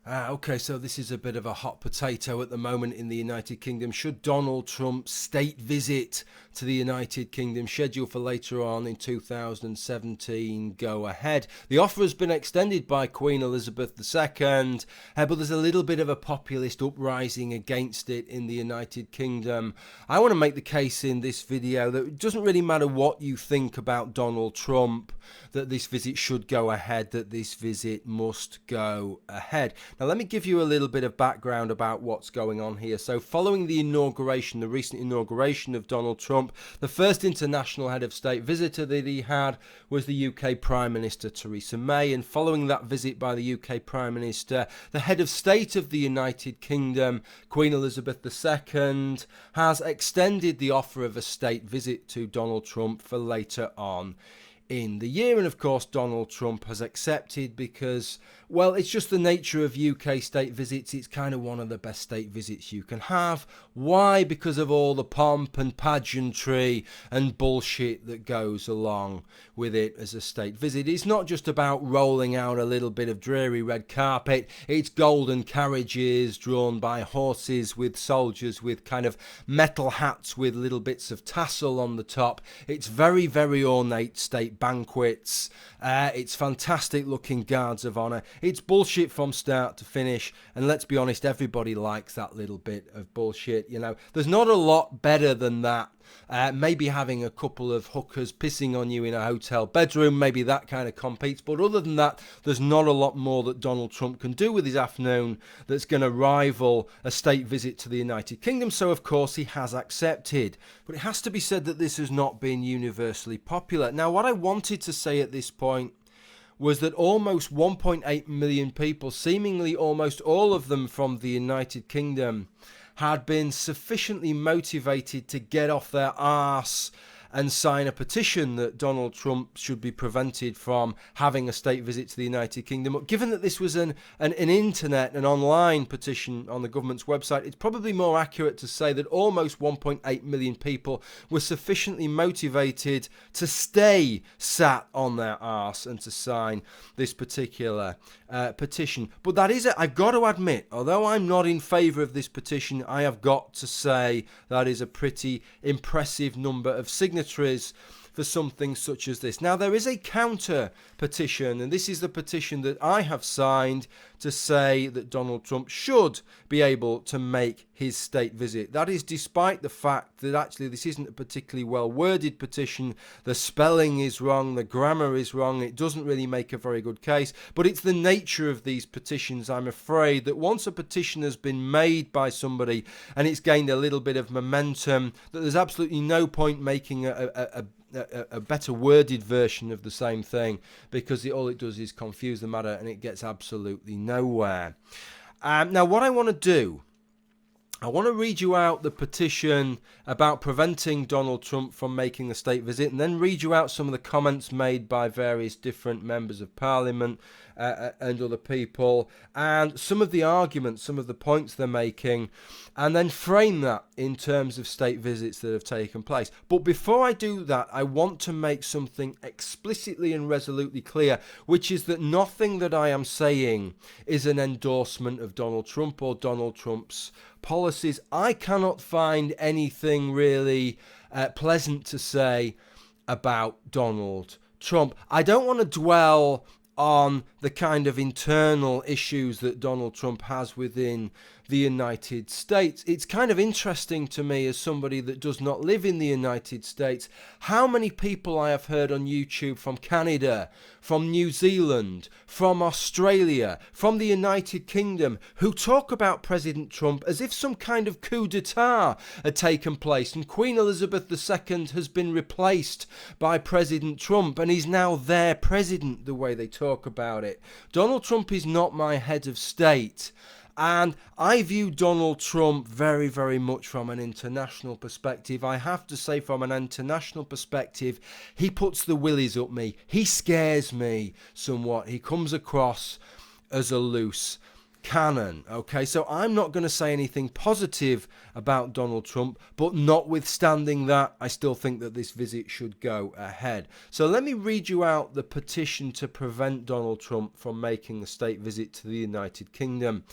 Okay, so this is a bit of a hot potato at the moment in the United Kingdom. Should Donald Trump's state visit to the United Kingdom, scheduled for later on in 2017, go ahead? The offer has been extended by Queen Elizabeth II, but there's a little bit of a populist uprising against it in the United Kingdom. I want to make the case in this video that it doesn't really matter what you think about Donald Trump, that this visit should go ahead, that this visit must go ahead. Now, let me give you a little bit of background about what's going on here. So, following the recent inauguration of Donald Trump, the first international head of state visitor that he had was the UK Prime Minister Theresa May. And following that visit by the UK Prime Minister, the head of state of the United Kingdom, Queen Elizabeth II, has extended the offer of a state visit to Donald Trump for later on in the year. And of course, Donald Trump has accepted because, well, it's just the nature of UK state visits. It's kind of one of the best state visits you can have. Why? Because of all the pomp and pageantry and bullshit that goes along with it as a state visit. It's not just about rolling out a little bit of dreary red carpet. It's golden carriages drawn by horses with soldiers with kind of metal hats with little bits of tassel on the top. It's very, very ornate state banquets. It's fantastic looking guards of honour. It's bullshit from start to finish, and let's be honest, everybody likes that little bit of bullshit. You know, there's not a lot better than that. Maybe having a couple of hookers pissing on you in a hotel bedroom, maybe that kind of competes. But other than that, there's not a lot more that Donald Trump can do with his afternoon that's going to rival a state visit to the United Kingdom. So, of course, he has accepted. But it has to be said that this has not been universally popular. Now, what I wanted to say at this point was that almost 1.8 million people, seemingly almost all of them from the United Kingdom, had been sufficiently motivated to get off their arse and sign a petition that Donald Trump should be prevented from having a state visit to the United Kingdom. But given that this was an online petition on the government's website, it's probably more accurate to say that almost 1.8 million people were sufficiently motivated to stay sat on their arse and to sign this particular petition. But that is it. I've got to admit, although I'm not in favour of this petition, I have got to say that is a pretty impressive number of signatures for something such as this. Now, there is a counter petition, and this is the petition that I have signed to say that Donald Trump should be able to make his state visit. That is despite the fact that actually this isn't a particularly well-worded petition. The spelling is wrong, the grammar is wrong, it doesn't really make a very good case. But it's the nature of these petitions, I'm afraid, that once a petition has been made by somebody and it's gained a little bit of momentum, that there's absolutely no point making a better worded version of the same thing, because all it does is confuse the matter and it gets absolutely nowhere. Now, what I want to do, I want to read you out the petition about preventing Donald Trump from making the state visit, and then read you out some of the comments made by various different members of Parliament and other people, and some of the arguments, some of the points they're making, and then frame that in terms of state visits that have taken place. But before I do that, I want to make something explicitly and resolutely clear, which is that nothing that I am saying is an endorsement of Donald Trump or Donald Trump's policies. I cannot find anything really pleasant to say about Donald Trump. I don't want to dwell on the kind of internal issues that Donald Trump has within the United States. It's kind of interesting to me, as somebody that does not live in the United States, how many people I have heard on YouTube from Canada, from New Zealand, from Australia, from the United Kingdom, who talk about President Trump as if some kind of coup d'etat had taken place and Queen Elizabeth II has been replaced by President Trump and he's now their president, the way they talk about it. Donald Trump is not my head of state. And I view Donald Trump very, very much from an international perspective. I have to say, from an international perspective, he puts the willies up me. He scares me somewhat. He comes across as a loose canon. Okay, so I'm not going to say anything positive about Donald Trump, but notwithstanding that, I still think that this visit should go ahead. So let me read you out the petition to prevent Donald Trump from making a state visit to the United Kingdom.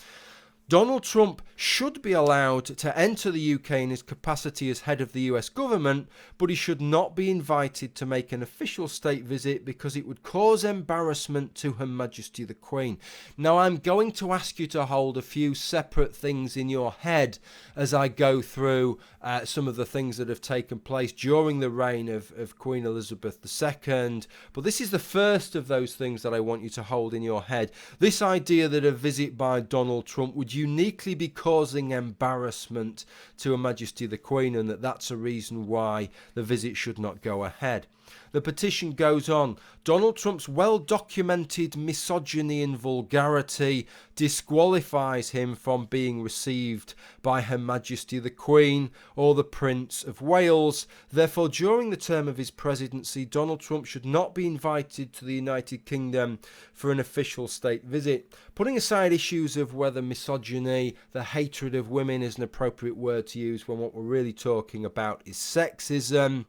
Donald Trump should be allowed to enter the UK in his capacity as head of the US government, but he should not be invited to make an official state visit because it would cause embarrassment to Her Majesty the Queen. Now, I'm going to ask you to hold a few separate things in your head as I go through some of the things that have taken place during the reign of Queen Elizabeth II, but this is the first of those things that I want you to hold in your head. This idea that a visit by Donald Trump would uniquely be causing embarrassment to Her Majesty the Queen, and that's a reason why the visit should not go ahead. The petition goes on. Donald Trump's well-documented misogyny and vulgarity disqualifies him from being received by Her Majesty the Queen or the Prince of Wales. Therefore, during the term of his presidency, Donald Trump should not be invited to the United Kingdom for an official state visit. Putting aside issues of whether misogyny, the hatred of women is an appropriate word to use when what we're really talking about is sexism,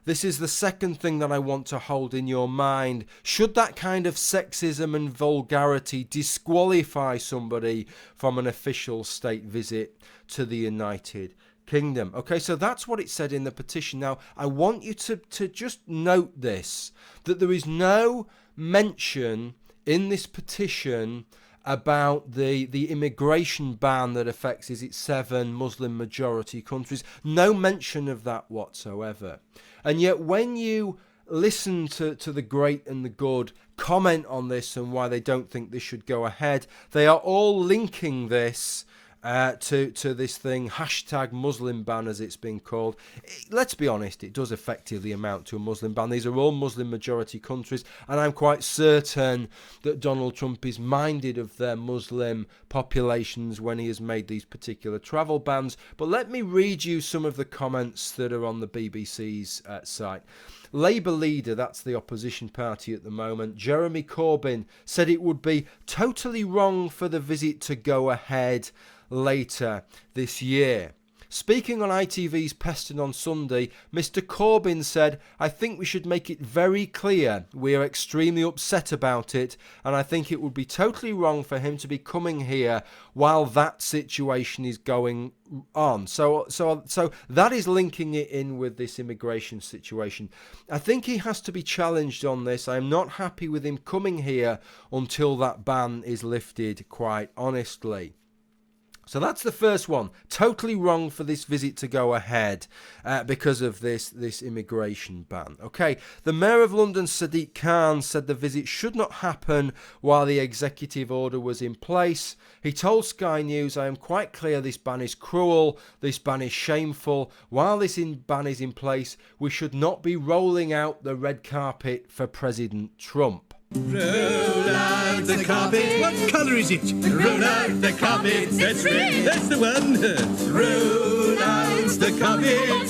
this is the second thing that I want to hold in your mind. Should that kind of sexism and vulgarity disqualify somebody from an official state visit to the United Kingdom? Okay, so that's what it said in the petition. Now, I want you to just note this, that there is no mention in this petition about the immigration ban that affects, is it 7 Muslim majority countries? No mention of that whatsoever. And yet when you listen to the great and the good comment on this and why they don't think this should go ahead, they are all linking this to this thing, hashtag Muslim ban as it's been called. Let's be honest, it does effectively amount to a Muslim ban. These are all Muslim majority countries, and I'm quite certain that Donald Trump is minded of their Muslim populations when he has made these particular travel bans. But let me read you some of the comments that are on the BBC's site. Labour leader, that's the opposition party at the moment, Jeremy Corbyn, said it would be totally wrong for the visit to go ahead later this year. Speaking on ITV's Peston on Sunday, Mr Corbyn said, "I think we should make it very clear we are extremely upset about it, and I think it would be totally wrong for him to be coming here while that situation is going on." So that is linking it in with this immigration situation. I think he has to be challenged on this. I am not happy with him coming here until that ban is lifted, quite honestly. So that's the first one. Totally wrong for this visit to go ahead because of this immigration ban. Okay, the Mayor of London, Sadiq Khan, said the visit should not happen while the executive order was in place. He told Sky News, "I am quite clear this ban is cruel, this ban is shameful. While this ban is in place, we should not be rolling out the red carpet for President Trump." Roll out the carpet. What colour is it? Roll out the carpet. That's red. That's the one. Roll out the carpet.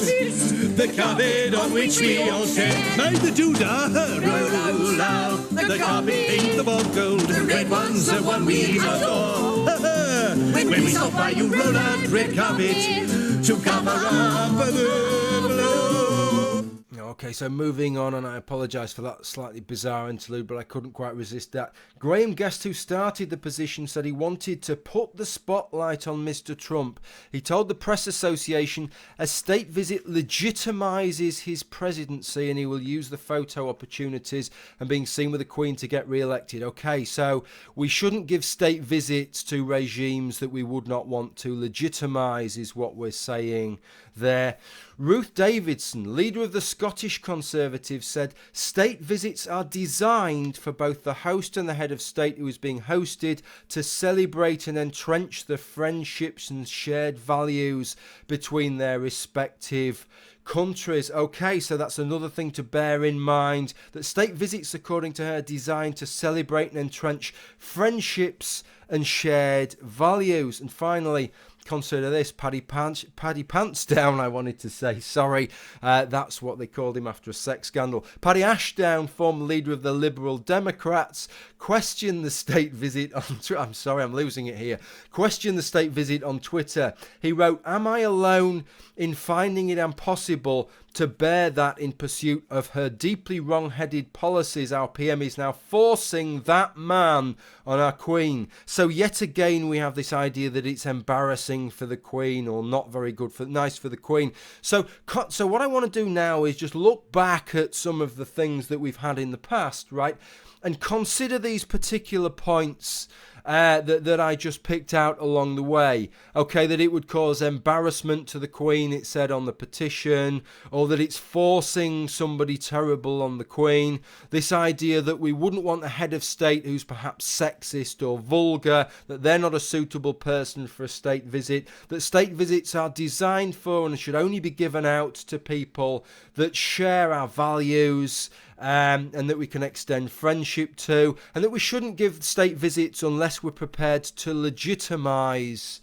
The carpet on which we all stand. Mind the doodah. Roll out the carpet. Paint the ball gold. The red one's the one we adore. When we stop by, you roll out red carpet to cover up the blow. Okay, so moving on, and I apologise for that slightly bizarre interlude, but I couldn't quite resist that. Graham Guest, who started the position, said he wanted to put the spotlight on Mr Trump. He told the Press Association a state visit legitimises his presidency and he will use the photo opportunities and being seen with the Queen to get re-elected. Okay, so we shouldn't give state visits to regimes that we would not want to legitimise is what we're saying there. Ruth Davidson, leader of the Scottish Conservatives, said state visits are designed for both the host and the head of state who is being hosted to celebrate and entrench the friendships and shared values between their respective countries. Okay, so that's another thing to bear in mind, that state visits, according to her, are designed to celebrate and entrench friendships and shared values. And finally, consider this, Paddy Pants Down, I wanted to say, sorry. That's what they called him after a sex scandal. Paddy Ashdown, former leader of the Liberal Democrats, questioned the state visit on I'm sorry, I'm losing it here. Questioned the state visit on Twitter. He wrote, "Am I alone in finding it impossible to bear that in pursuit of her deeply wrong-headed policies, our PM is now forcing that man on our Queen. So yet again we have this idea that it's embarrassing for the Queen or not very nice for the Queen." So what I want to do now is just look back at some of the things that we've had in the past, right? And consider these particular points that I just picked out along the way. Okay, that it would cause embarrassment to the Queen, it said on the petition, or that it's forcing somebody terrible on the Queen. This idea that we wouldn't want a head of state who's perhaps sexist or vulgar, that they're not a suitable person for a state visit, that state visits are designed for and should only be given out to people that share our values, and that we can extend friendship to, and that we shouldn't give state visits unless we're prepared to legitimise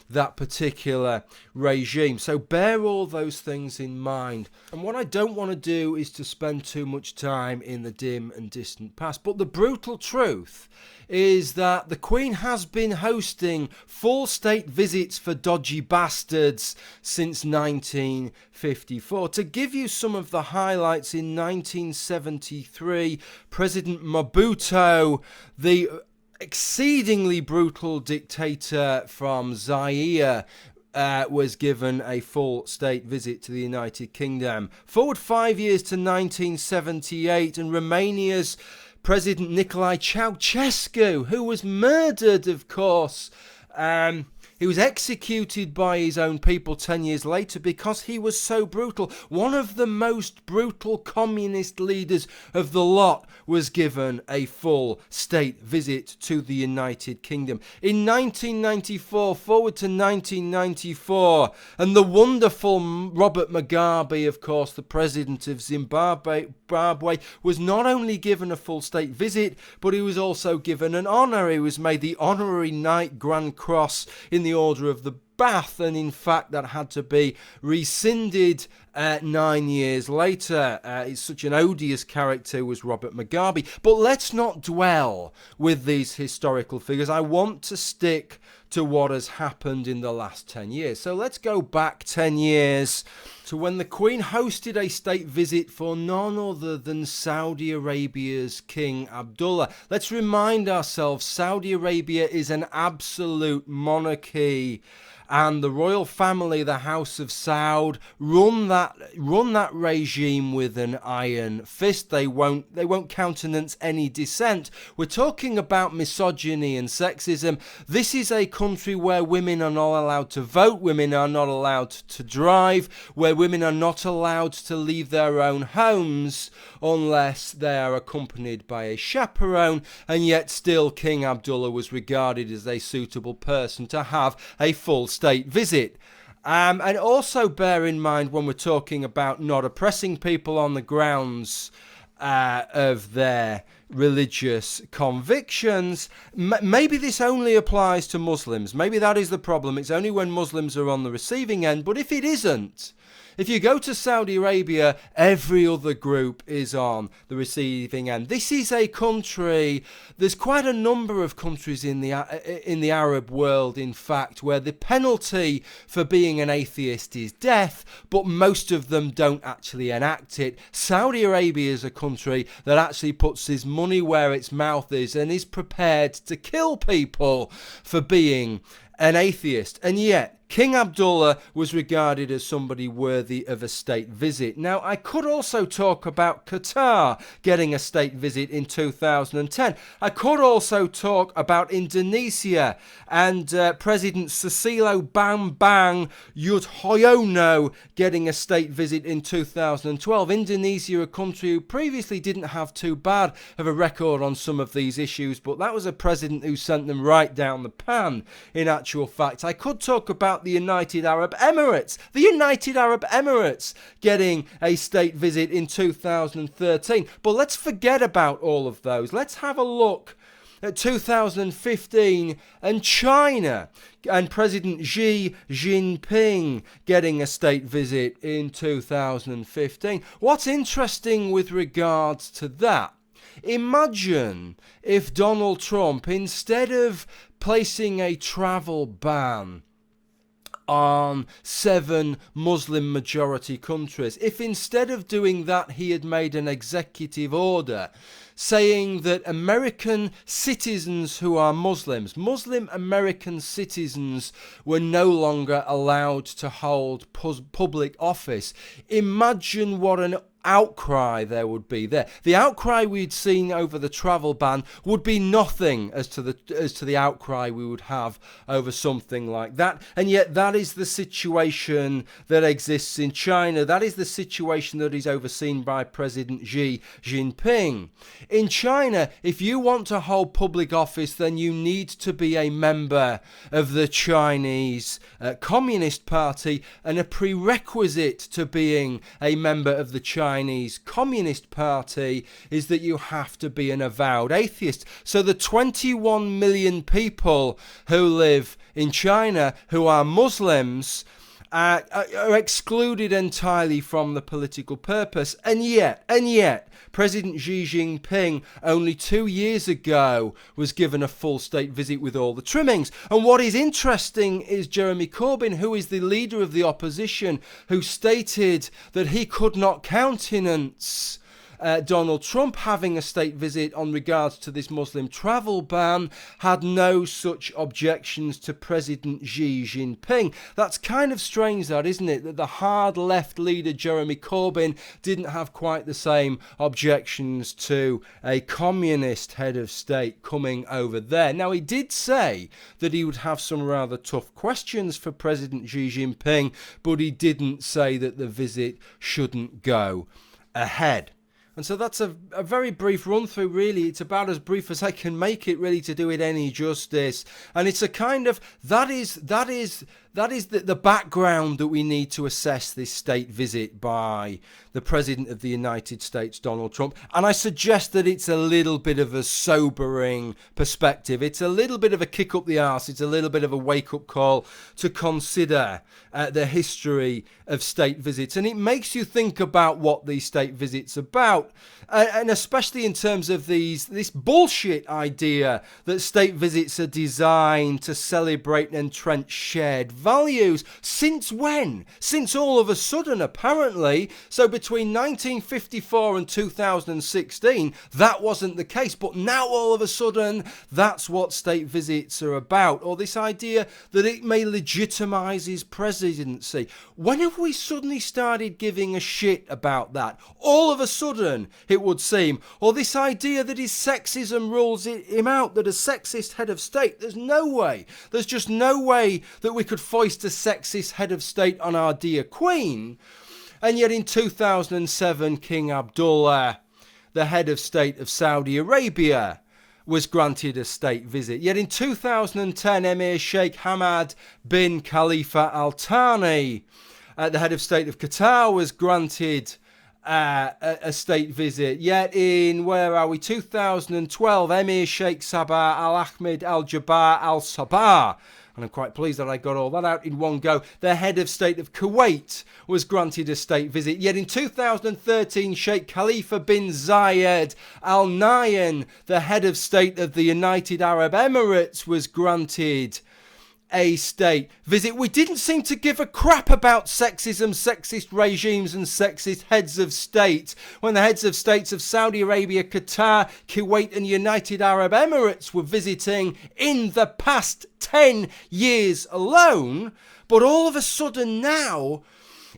that particular regime. So bear all those things in mind. And what I don't want to do is to spend too much time in the dim and distant past. But the brutal truth is that the Queen has been hosting full state visits for dodgy bastards since 1954. To give you some of the highlights, in 1973, President Mobutu, the exceedingly brutal dictator from Zaire, was given a full state visit to the United Kingdom. Forward 5 years to 1978, and Romania's President Nicolae Ceausescu, who was murdered, of course. He was executed by his own people 10 years later because he was so brutal. One of the most brutal communist leaders of the lot was given a full state visit to the United Kingdom. In 1994, forward to 1994, and the wonderful Robert Mugabe, of course, the president of Zimbabwe, was not only given a full state visit, but he was also given an honour. He was made the Honorary Knight Grand Cross in the Order of the Bath, and in fact that had to be rescinded 9 years later. It's such an odious character was Robert Mugabe. But let's not dwell with these historical figures. I want to stick to what has happened in the last 10 years. So let's go back 10 years to when the Queen hosted a state visit for none other than Saudi Arabia's King Abdullah. Let's remind ourselves, Saudi Arabia is an absolute monarchy, and the royal family, the House of Saud, run that regime with an iron fist. They won't countenance any dissent. We're talking about misogyny and sexism. This is a country where women are not allowed to vote, women are not allowed to drive, where women are not allowed to leave their own homes unless they are accompanied by a chaperone, and yet still King Abdullah was regarded as a suitable person to have a full state visit. And also bear in mind, when we're talking about not oppressing people on the grounds of their religious convictions, maybe this only applies to Muslims. Maybe that is the problem. It's only when Muslims are on the receiving end. But if it isn't, if you go to Saudi Arabia, every other group is on the receiving end. This is a country, there's quite a number of countries in the Arab world, in fact, where the penalty for being an atheist is death, but most of them don't actually enact it. Saudi Arabia is a country that actually puts his money where its mouth is and is prepared to kill people for being an atheist. And yet, King Abdullah was regarded as somebody worthy of a state visit. Now, I could also talk about Qatar getting a state visit in 2010. I could also talk about Indonesia and President Susilo Bambang Yudhoyono getting a state visit in 2012. Indonesia, a country who previously didn't have too bad of a record on some of these issues, but that was a president who sent them right down the pan, in actual fact. I could talk about the United Arab Emirates. The United Arab Emirates getting a state visit in 2013. But let's forget about all of those. Let's have a look 2015, and China and President Xi Jinping getting a state visit in 2015. What's interesting with regards to that, imagine if Donald Trump, instead of placing a travel ban on 7 Muslim majority countries, if instead of doing that he had made an executive order saying that American citizens who are Muslims, Muslim American citizens, were no longer allowed to hold public office. Imagine what an outcry there would be there. The outcry we'd seen over the travel ban would be nothing as to the outcry we would have over something like that. And yet that is the situation that exists in China. That is the situation that is overseen by President Xi Jinping. In China, if you want to hold public office, then you need to be a member of the Chinese Communist Party, and a prerequisite to being a member of the Chinese Communist Party is that you have to be an avowed atheist. So the 21 million people who live in China who are Muslims are excluded entirely from the political purpose. And yet, President Xi Jinping only 2 years ago was given a full state visit with all the trimmings. And what is interesting is Jeremy Corbyn, who is the leader of the opposition, who stated that he could not countenance Donald Trump having a state visit on regards to this Muslim travel ban, had no such objections to President Xi Jinping. That's kind of strange, that, isn't it? That the hard left leader Jeremy Corbyn didn't have quite the same objections to a communist head of state coming over there. Now, he did say that he would have some rather tough questions for President Xi Jinping, but he didn't say that the visit shouldn't go ahead. And so that's a very brief run through, really. It's about as brief as I can make it, really, to do it any justice. And it's a kind of, that is the background that we need to assess this state visit by the President of the United States, Donald Trump. And I suggest that it's a little bit of a sobering perspective. It's a little bit of a kick up the arse. It's a little bit of a wake-up call to consider the history of state visits. And it makes you think about what these state visits are about. And especially in terms of this bullshit idea that state visits are designed to celebrate and entrench shared values. Since when? Since all of a sudden, apparently. So between 1954 and 2016, that wasn't the case. But now all of a sudden, that's what state visits are about. Or this idea that it may legitimize his presidency. When have we suddenly started giving a shit about that? All of a sudden, it would seem. Or this idea that his sexism rules him out, that a sexist head of state, there's just no way that we could foist a sexist head of state on our dear Queen. And yet in 2007, King Abdullah, the head of state of Saudi Arabia, was granted a state visit. Yet in 2010, Emir Sheikh Hamad bin Khalifa Al Thani, the head of state of Qatar, was granted a state visit. Yet in, 2012, Emir Sheikh Sabah Al Ahmed Al Jabbar Al Sabah, and I'm quite pleased that I got all that out in one go, the head of state of Kuwait, was granted a state visit. Yet in 2013, Sheikh Khalifa bin Zayed Al Nahyan, the head of state of the United Arab Emirates, was granted a state visit. We didn't seem to give a crap about sexism, sexist regimes and sexist heads of state when the heads of states of Saudi Arabia, Qatar, Kuwait and United Arab Emirates were visiting in the past 10 years alone. But all of a sudden now,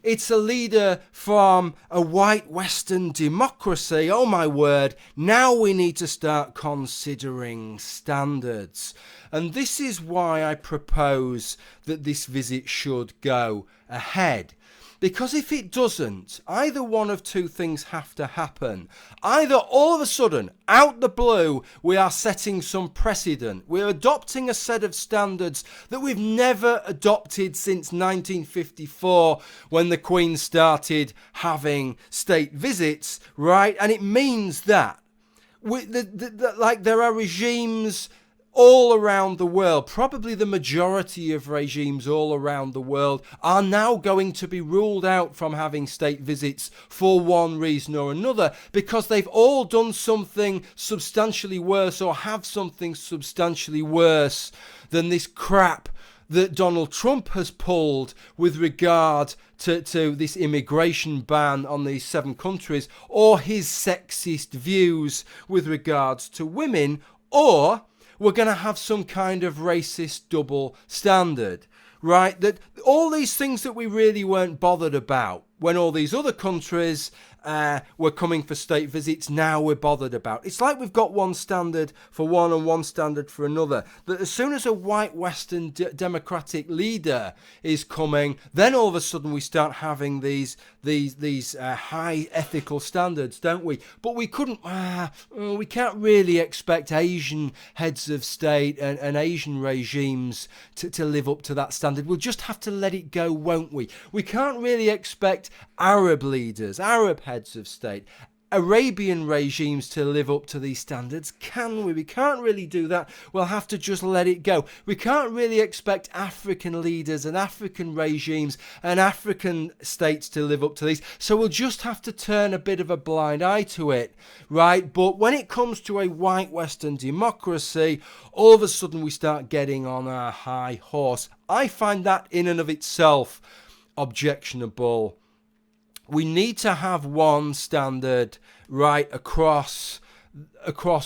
it's a leader from a white Western democracy. Oh my word, now we need to start considering standards. And this is why I propose that this visit should go ahead. Because if it doesn't, either one of two things have to happen. Either all of a sudden, out the blue, we are setting some precedent. We're adopting a set of standards that we've never adopted since 1954 when the Queen started having state visits, right? And it means that Like there are regimes all around the world, probably the majority of regimes all around the world are now going to be ruled out from having state visits for one reason or another, because they've all done something substantially worse or have something substantially worse than this crap that Donald Trump has pulled with regard to this immigration ban on these 7 countries, or his sexist views with regards to women, or we're going to have some kind of racist double standard, right? That all these things that we really weren't bothered about when all these other countries were coming for state visits, now we're bothered about. It's like we've got one standard for one and one standard for another. That as soon as a white Western democratic leader is coming, then all of a sudden we start having these high ethical standards, don't we? But we we can't really expect Asian heads of state and Asian regimes to live up to that standard. We'll just have to let it go, won't we? We can't really expect Arab leaders, Arab heads of state, Arabian regimes to live up to these standards, can we? We can't really do that. We'll have to just let it go. We can't really expect African leaders and African regimes and African states to live up to these, so we'll just have to turn a bit of a blind eye to it, right? But when it comes to a white Western democracy, all of a sudden we start getting on our high horse. I find that in and of itself objectionable. We need to have one standard right across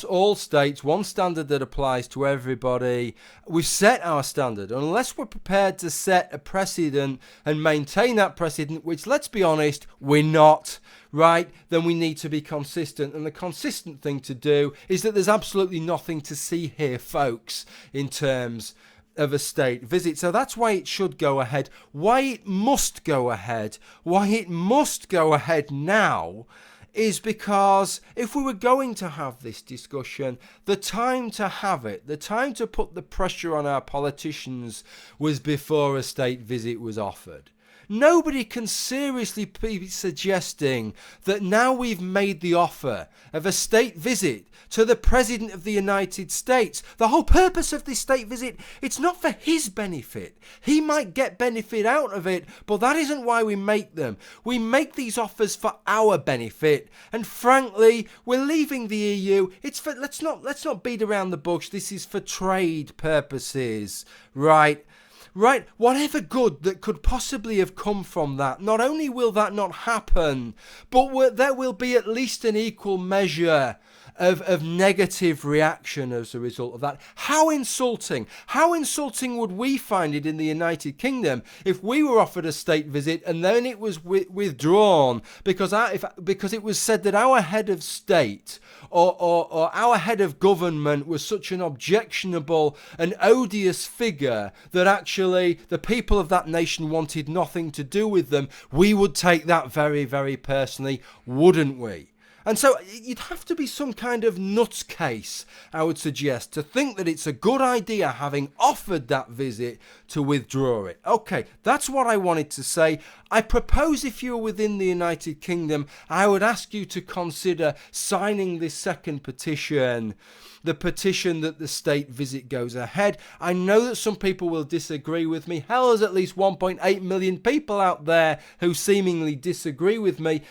all states, one standard that applies to everybody. We've set our standard. Unless we're prepared to set a precedent and maintain that precedent, which, let's be honest, we're not, right, then we need to be consistent. And the consistent thing to do is that there's absolutely nothing to see here, folks, in terms of a state visit. So that's why it should go ahead, why it must go ahead, why it must go ahead now, is because if we were going to have this discussion, the time to have it, the time to put the pressure on our politicians was before a state visit was offered. Nobody can seriously be suggesting that now we've made the offer of a state visit to the President of the United States. The whole purpose of this state visit, it's not for his benefit. He might get benefit out of it, but that isn't why we make them. We make these offers for our benefit, and frankly, we're leaving the EU. It's for let's not beat around the bush. This is for trade purposes, right? Right, whatever good that could possibly have come from that, not only will that not happen, but there will be at least an equal measure of negative reaction as a result of that. How insulting would we find it in the United Kingdom if we were offered a state visit and then it was withdrawn because it was said that our head of state or our head of government was such an objectionable and odious figure that actually the people of that nation wanted nothing to do with them. We would take that very, very personally, wouldn't we? And so you'd have to be some kind of nutcase, I would suggest, to think that it's a good idea, having offered that visit, to withdraw it. Okay, that's what I wanted to say. I propose if you're within the United Kingdom, I would ask you to consider signing this second petition, the petition that the state visit goes ahead. I know that some people will disagree with me. Hell, there's at least 1.8 million people out there who seemingly disagree with me,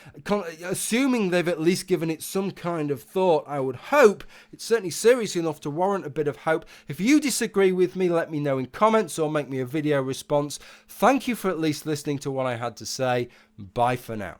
assuming they've at least given it some kind of thought. I would hope it's certainly serious enough to warrant a bit of hope. If you disagree with me, let me know in comments or make me a video response. Thank you for at least listening to what I had to say. Bye for now.